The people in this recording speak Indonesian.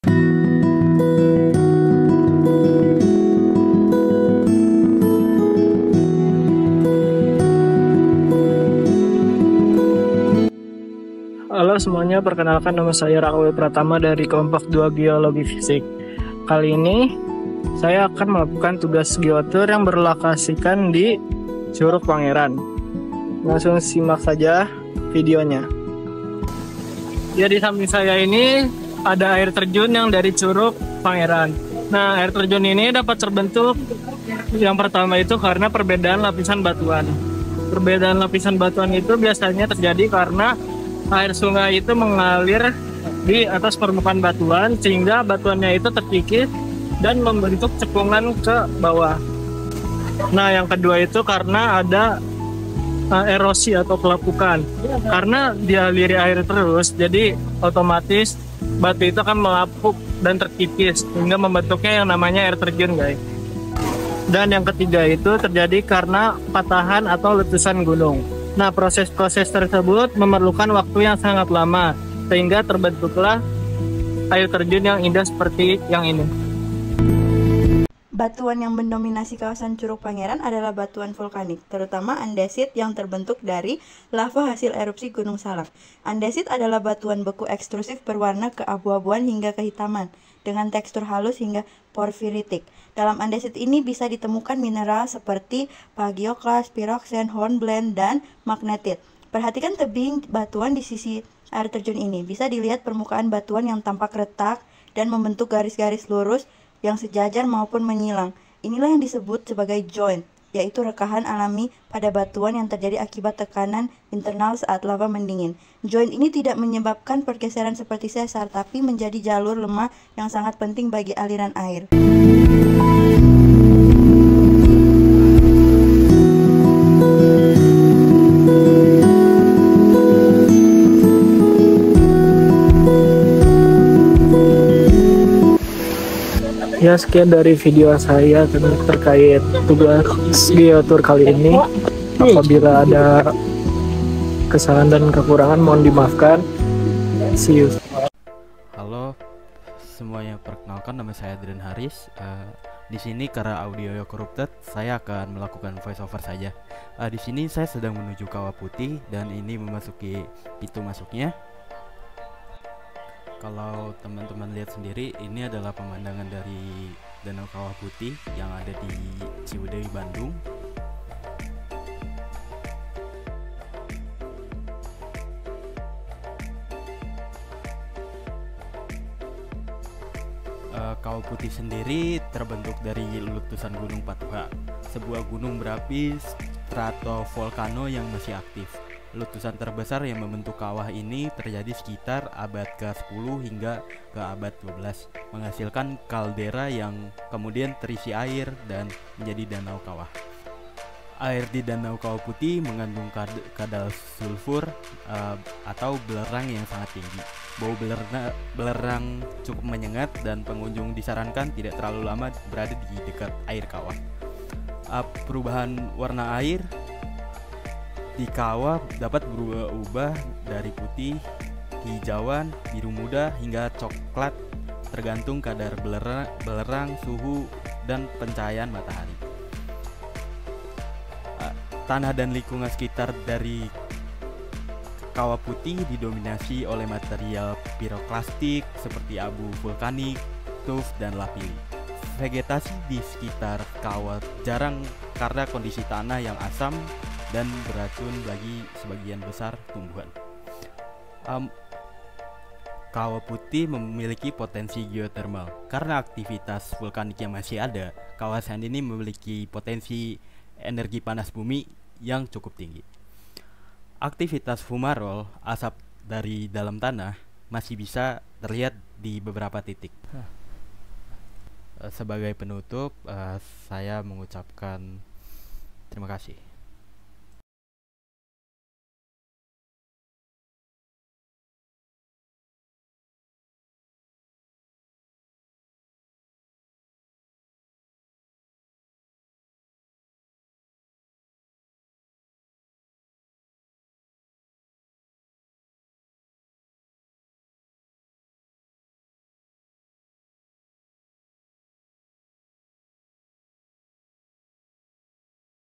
Halo semuanya, perkenalkan nama saya Raul Pratama dari kelompok 2 Geologi Fisik. Kali ini saya akan melakukan tugas geotour yang berlokasikan di Curug Pangeran. Langsung simak saja videonya. Ya, di samping saya ini ada air terjun yang dari Curug Pangeran. Nah, air terjun ini dapat terbentuk yang pertama itu karena perbedaan lapisan batuan. Perbedaan lapisan batuan itu biasanya terjadi karena air sungai itu mengalir di atas permukaan batuan sehingga batuannya itu terkikis dan membentuk cekungan ke bawah. Nah, yang kedua itu karena ada erosi atau pelapukan. Karena dialiri air terus, jadi otomatis batu itu akan melapuk dan terkikis hingga membentuknya yang namanya air terjun, guys. Dan yang ketiga itu terjadi karena patahan atau letusan gunung. Nah, proses-proses tersebut memerlukan waktu yang sangat lama, sehingga terbentuklah air terjun yang indah seperti yang ini. Batuan yang mendominasi kawasan Curug Pangeran adalah batuan vulkanik, terutama andesit yang terbentuk dari lava hasil erupsi Gunung Salak. Andesit adalah batuan beku ekstrusif berwarna keabu-abuan hingga kehitaman, dengan tekstur halus hingga porfiritik. Dalam andesit ini bisa ditemukan mineral seperti plagioklas, piroxen, hornblende, dan magnetit. Perhatikan tebing batuan di sisi air terjun ini. Bisa dilihat permukaan batuan yang tampak retak dan membentuk garis-garis lurus yang sejajar maupun menyilang. Inilah yang disebut sebagai joint, yaitu rekahan alami pada batuan yang terjadi akibat tekanan internal saat lava mendingin. Joint ini tidak menyebabkan pergeseran seperti sesar, tapi menjadi jalur lemah yang sangat penting bagi aliran air. Ya, sekian dari video saya terkait tugas geotour kali ini. Apabila ada kesalahan dan kekurangan mohon dimaafkan. See you. Halo semuanya, perkenalkan nama saya Adrian Haris. Di sini karena audio corrupted, saya akan melakukan voice over saja. Di sini saya sedang menuju Kawah Putih dan ini memasuki pintu masuknya. Kalau teman-teman lihat sendiri, ini adalah pemandangan dari Danau Kawah Putih yang ada di Ciwidey, Bandung. Kawah Putih sendiri terbentuk dari letusan Gunung Patuha, sebuah gunung berapi stratovolcano yang masih aktif. Letusan terbesar yang membentuk kawah ini terjadi sekitar abad ke-10 hingga ke abad 12, menghasilkan kaldera yang kemudian terisi air dan menjadi danau kawah. Air di Danau Kawah Putih mengandung kadar sulfur atau belerang yang sangat tinggi. Bau belerang cukup menyengat dan pengunjung disarankan tidak terlalu lama berada di dekat air kawah. Perubahan warna air di kawah dapat berubah dari putih, hijauan, biru muda hingga coklat tergantung kadar belerang, suhu, dan pencahayaan matahari. Tanah dan lingkungan sekitar dari Kawah Putih didominasi oleh material piroklastik seperti abu vulkanik, tuff, dan lapilli. Vegetasi di sekitar kawah jarang karena kondisi tanah yang asam dan beracun bagi sebagian besar tumbuhan. Kawah Putih memiliki potensi geotermal. Karena aktivitas vulkanik yang masih ada, kawasan ini memiliki potensi energi panas bumi yang cukup tinggi. Aktivitas fumarol, asap dari dalam tanah, masih bisa terlihat di beberapa titik. Sebagai penutup, saya mengucapkan terima kasih.